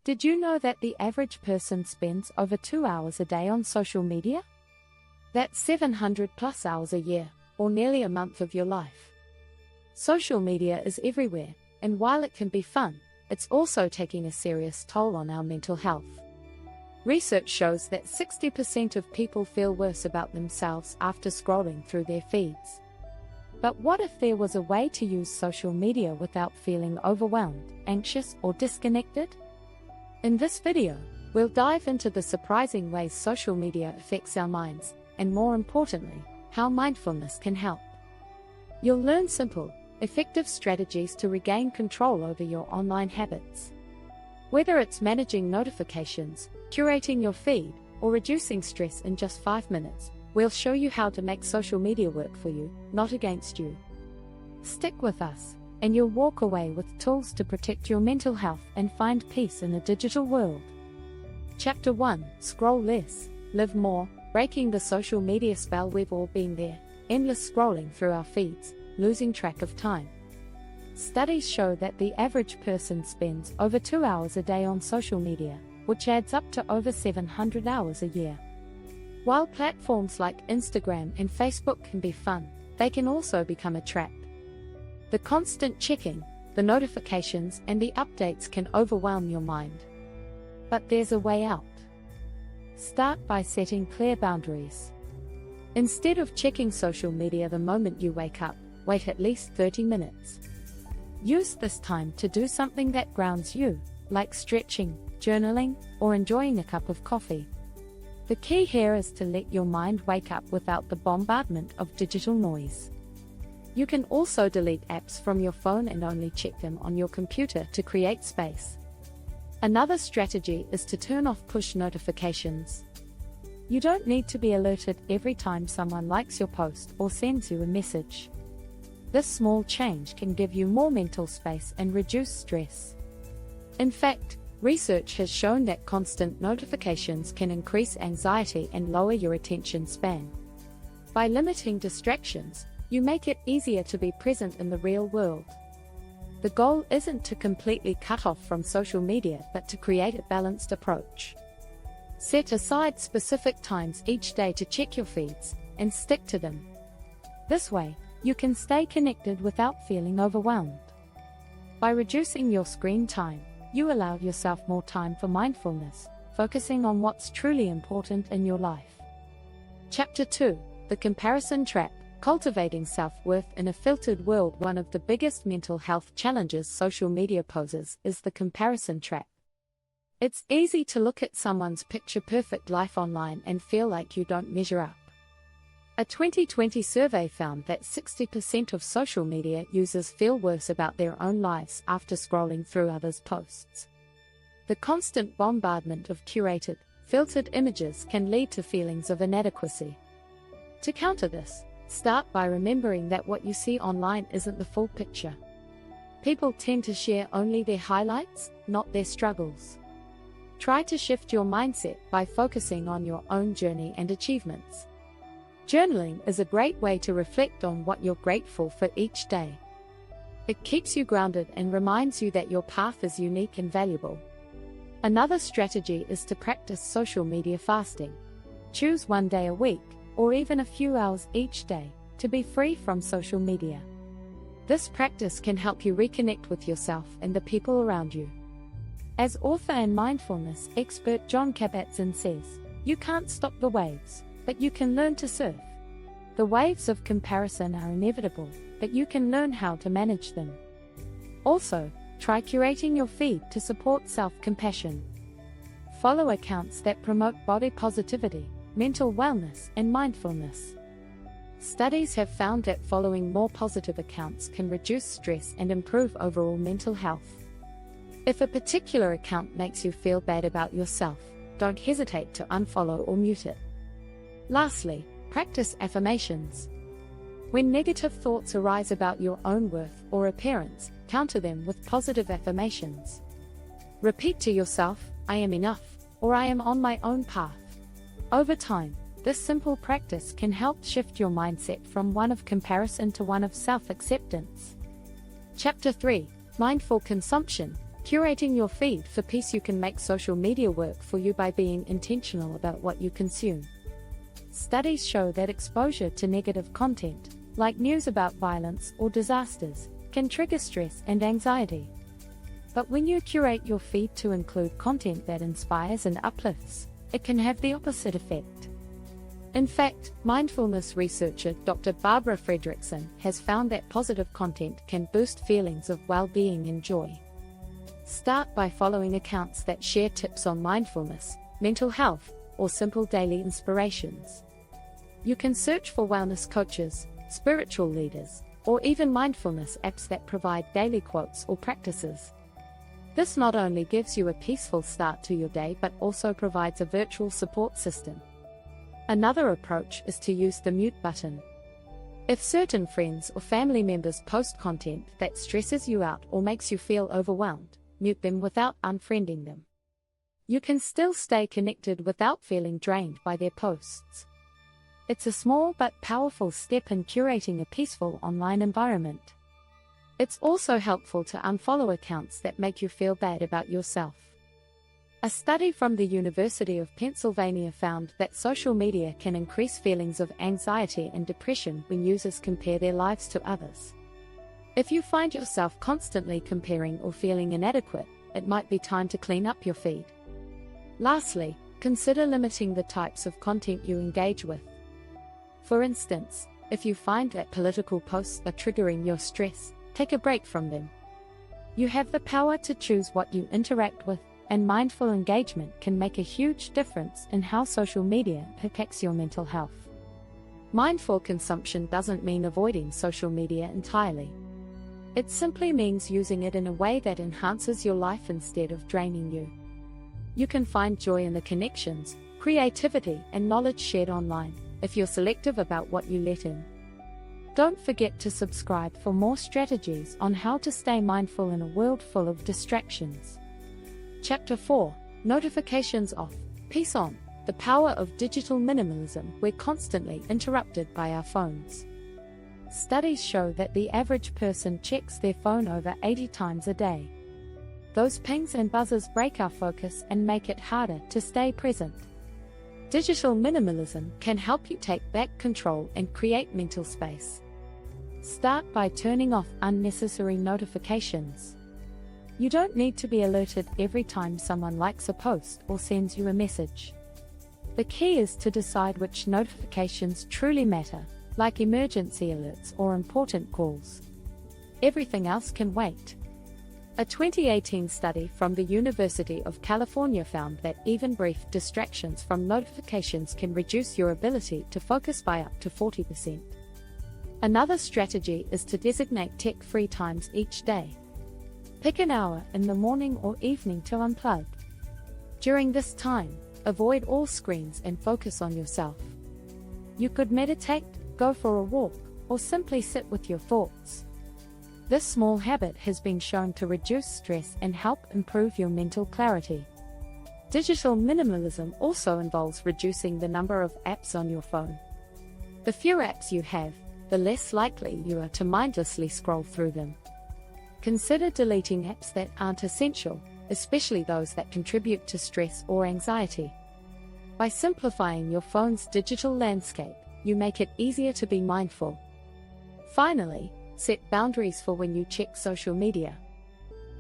Did you know that the average person spends over 2 hours a day on social media? That's 700 plus hours a year, or nearly a month of your life. Social media is everywhere, and while it can be fun, it's also taking a serious toll on our mental health. Research shows that 60% of people feel worse about themselves after scrolling through their feeds. But what if there was a way to use social media without feeling overwhelmed, anxious, or disconnected? In this video, we'll dive into the surprising ways social media affects our minds, and more importantly, how mindfulness can help. You'll learn simple, effective strategies to regain control over your online habits. Whether it's managing notifications, curating your feed, or reducing stress in just 5 minutes, we'll show you how to make social media work for you, not against you. Stick with us, and you'll walk away with tools to protect your mental health and find peace in the digital world. Chapter 1: Scroll less, live more. Breaking the social media spell. We've all been there, endless scrolling through our feeds, losing track of time. Studies show that the average person spends over 2 hours a day on social media, which adds up to over 700 hours a year. While platforms like Instagram and Facebook can be fun, they can also become a trap. The constant checking, the notifications, and the updates can overwhelm your mind. But there's a way out. Start by setting clear boundaries. Instead of checking social media the moment you wake up, wait at least 30 minutes. Use this time to do something that grounds you, like stretching, journaling, or enjoying a cup of coffee. The key here is to let your mind wake up without the bombardment of digital noise. You can also delete apps from your phone and only check them on your computer to create space. Another strategy is to turn off push notifications. You don't need to be alerted every time someone likes your post or sends you a message. This small change can give you more mental space and reduce stress. In fact, research has shown that constant notifications can increase anxiety and lower your attention span. By limiting distractions, you make it easier to be present in the real world. The goal isn't to completely cut off from social media, but to create a balanced approach. Set aside specific times each day to check your feeds, and stick to them. This way, you can stay connected without feeling overwhelmed. By reducing your screen time, you allow yourself more time for mindfulness, focusing on what's truly important in your life. Chapter 2: The Comparison Trap. Cultivating self-worth in a filtered world. One of the biggest mental health challenges social media poses is the comparison trap. It's easy to look at someone's picture-perfect life online and feel like you don't measure up. A 2020 survey found that 60% of social media users feel worse about their own lives after scrolling through others' posts. The constant bombardment of curated, filtered images can lead to feelings of inadequacy. To counter this, start by remembering that what you see online isn't the full picture. People tend to share only their highlights, not their struggles. Try to shift your mindset by focusing on your own journey and achievements. Journaling is a great way to reflect on what you're grateful for each day. It keeps you grounded and reminds you that your path is unique and valuable. Another strategy is to practice social media fasting. Choose one day a week, or even a few hours each day, to be free from social media. This practice can help you reconnect with yourself and the people around you. As author and mindfulness expert Jon Kabat-Zinn says, "You can't stop the waves, but you can learn to surf." The waves of comparison are inevitable, but you can learn how to manage them. Also, try curating your feed to support self-compassion. Follow accounts that promote body positivity, mental wellness, and mindfulness. Studies have found that following more positive accounts can reduce stress and improve overall mental health. If a particular account makes you feel bad about yourself, don't hesitate to unfollow or mute it. Lastly, practice affirmations. When negative thoughts arise about your own worth or appearance, counter them with positive affirmations. Repeat to yourself, "I am enough," or "I am on my own path." Over time, this simple practice can help shift your mindset from one of comparison to one of self-acceptance. Chapter 3: Mindful Consumption. Curating your feed for peace. You can make social media work for you by being intentional about what you consume. Studies show that exposure to negative content, like news about violence or disasters, can trigger stress and anxiety. But when you curate your feed to include content that inspires and uplifts, it can have the opposite effect. In fact, mindfulness researcher Dr. Barbara Fredrickson has found that positive content can boost feelings of well-being and joy. Start by following accounts that share tips on mindfulness, mental health, or simple daily inspirations. You can search for wellness coaches, spiritual leaders, or even mindfulness apps that provide daily quotes or practices. This not only gives you a peaceful start to your day but also provides a virtual support system. Another approach is to use the mute button. If certain friends or family members post content that stresses you out or makes you feel overwhelmed, mute them without unfriending them. You can still stay connected without feeling drained by their posts. It's a small but powerful step in curating a peaceful online environment. It's also helpful to unfollow accounts that make you feel bad about yourself. A study from the University of Pennsylvania found that social media can increase feelings of anxiety and depression when users compare their lives to others. If you find yourself constantly comparing or feeling inadequate, it might be time to clean up your feed. Lastly, consider limiting the types of content you engage with. For instance, if you find that political posts are triggering your stress, take a break from them. You have the power to choose what you interact with, and mindful engagement can make a huge difference in how social media impacts your mental health. Mindful consumption doesn't mean avoiding social media entirely. It simply means using it in a way that enhances your life instead of draining you. You can find joy in the connections, creativity, and knowledge shared online, if you're selective about what you let in. Don't forget to subscribe for more strategies on how to stay mindful in a world full of distractions. Chapter 4: Notifications Off, Peace On. The power of digital minimalism. We're constantly interrupted by our phones. Studies show that the average person checks their phone over 80 times a day. Those pings and buzzers break our focus and make it harder to stay present. Digital minimalism can help you take back control and create mental space. Start by turning off unnecessary notifications. You don't need to be alerted every time someone likes a post or sends you a message. The key is to decide which notifications truly matter, like emergency alerts or important calls. Everything else can wait. A 2018 study from the University of California found that even brief distractions from notifications can reduce your ability to focus by up to 40%. Another strategy is to designate tech-free times each day. Pick an hour in the morning or evening to unplug. During this time, avoid all screens and focus on yourself. You could meditate, go for a walk, or simply sit with your thoughts. This small habit has been shown to reduce stress and help improve your mental clarity. Digital minimalism also involves reducing the number of apps on your phone. The fewer apps you have, the less likely you are to mindlessly scroll through them. Consider deleting apps that aren't essential, especially those that contribute to stress or anxiety. By simplifying your phone's digital landscape, you make it easier to be mindful. Finally, set boundaries for when you check social media.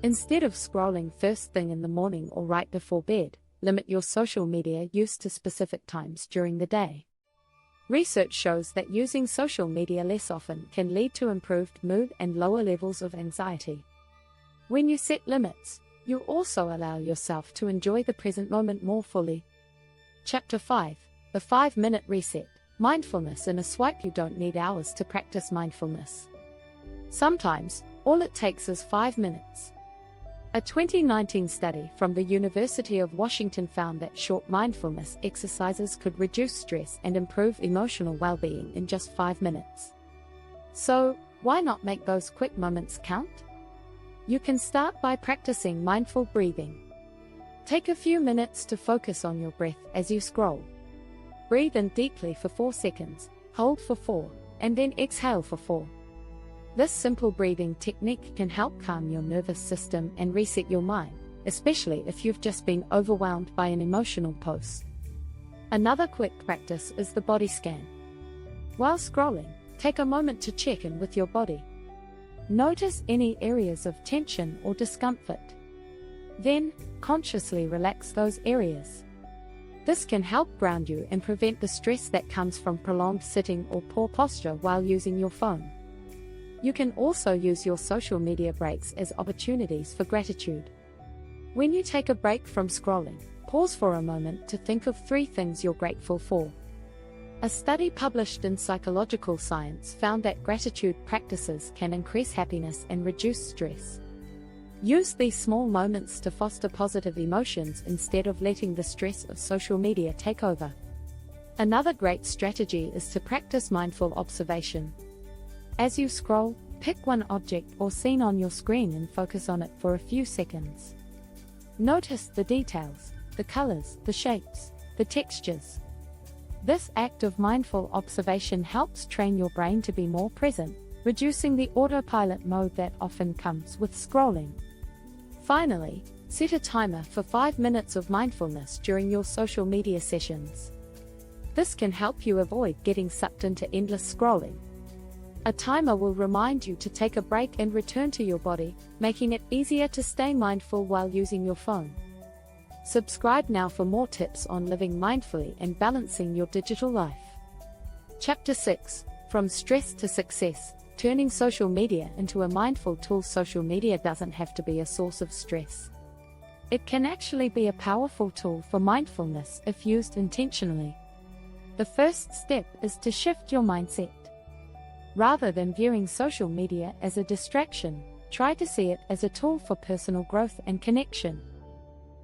Instead of scrolling first thing in the morning or right before bed, limit your social media use to specific times during the day. Research shows that using social media less often can lead to improved mood and lower levels of anxiety. When you set limits, you also allow yourself to enjoy the present moment more fully. Chapter 5: The 5-Minute Reset. Mindfulness in a swipe. You don't need hours to practice mindfulness. Sometimes, all it takes is 5 minutes. A 2019 study from the University of Washington found that short mindfulness exercises could reduce stress and improve emotional well-being in just 5 minutes. So, why not make those quick moments count? You can start by practicing mindful breathing. Take a few minutes to focus on your breath as you scroll. Breathe in deeply for 4 seconds, hold for 4, and then exhale for 4. This simple breathing technique can help calm your nervous system and reset your mind, especially if you've just been overwhelmed by an emotional post. Another quick practice is the body scan. While scrolling, take a moment to check in with your body. Notice any areas of tension or discomfort. Then, consciously relax those areas. This can help ground you and prevent the stress that comes from prolonged sitting or poor posture while using your phone. You can also use your social media breaks as opportunities for gratitude. When you take a break from scrolling, pause for a moment to think of 3 things you're grateful for. A study published in Psychological Science found that gratitude practices can increase happiness and reduce stress. Use these small moments to foster positive emotions instead of letting the stress of social media take over. Another great strategy is to practice mindful observation. As you scroll, pick one object or scene on your screen and focus on it for a few seconds. Notice the details, the colors, the shapes, the textures. This act of mindful observation helps train your brain to be more present, reducing the autopilot mode that often comes with scrolling. Finally, set a timer for 5 minutes of mindfulness during your social media sessions. This can help you avoid getting sucked into endless scrolling. A timer will remind you to take a break and return to your body, making it easier to stay mindful while using your phone. Subscribe now for more tips on living mindfully and balancing your digital life. Chapter 6: From Stress to Success, Turning Social Media into a Mindful Tool. Social media doesn't have to be a source of stress. It can actually be a powerful tool for mindfulness if used intentionally. The first step is to shift your mindset. Rather than viewing social media as a distraction, try to see it as a tool for personal growth and connection.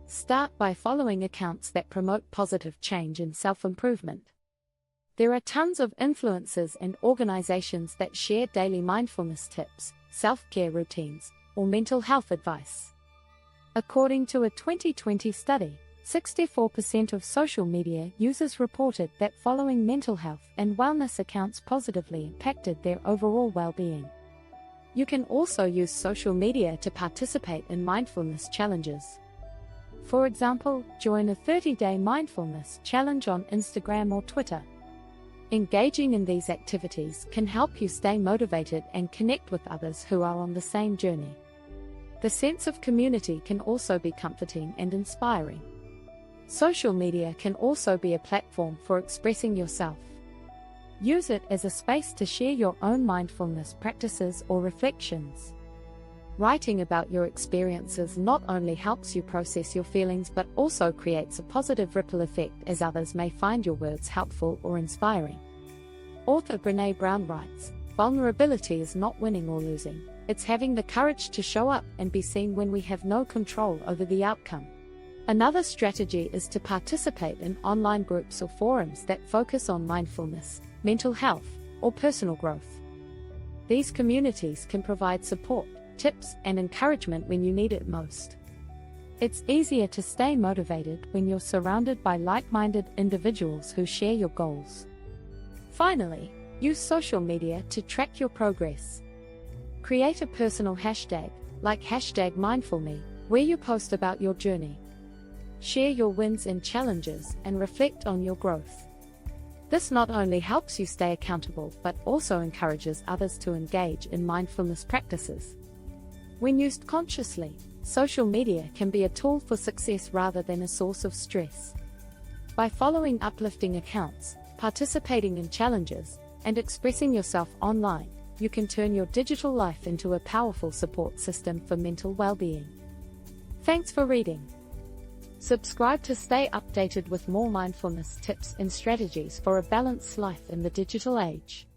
Start by following accounts that promote positive change and self-improvement. There are tons of influencers and organizations that share daily mindfulness tips, self-care routines, or mental health advice. According to a 2020 study, 64% of social media users reported that following mental health and wellness accounts positively impacted their overall well-being. You can also use social media to participate in mindfulness challenges. For example, join a 30-day mindfulness challenge on Instagram or Twitter. Engaging in these activities can help you stay motivated and connect with others who are on the same journey. The sense of community can also be comforting and inspiring. Social media can also be a platform for expressing yourself. Use it as a space to share your own mindfulness practices or reflections. Writing about your experiences not only helps you process your feelings but also creates a positive ripple effect as others may find your words helpful or inspiring. Author Brené Brown writes, "Vulnerability is not winning or losing, it's having the courage to show up and be seen when we have no control over the outcome." Another strategy is to participate in online groups or forums that focus on mindfulness, mental health, or personal growth. These communities can provide support, tips, and encouragement when you need it most. It's easier to stay motivated when you're surrounded by like-minded individuals who share your goals. Finally, use social media to track your progress. Create a personal hashtag, like #MindfulMe, where you post about your journey. Share your wins and challenges and reflect on your growth. This not only helps you stay accountable but also encourages others to engage in mindfulness practices. When used consciously, social media can be a tool for success rather than a source of stress. By following uplifting accounts, participating in challenges, and expressing yourself online, you can turn your digital life into a powerful support system for mental well-being. Thanks for reading. Subscribe to stay updated with more mindfulness tips and strategies for a balanced life in the digital age.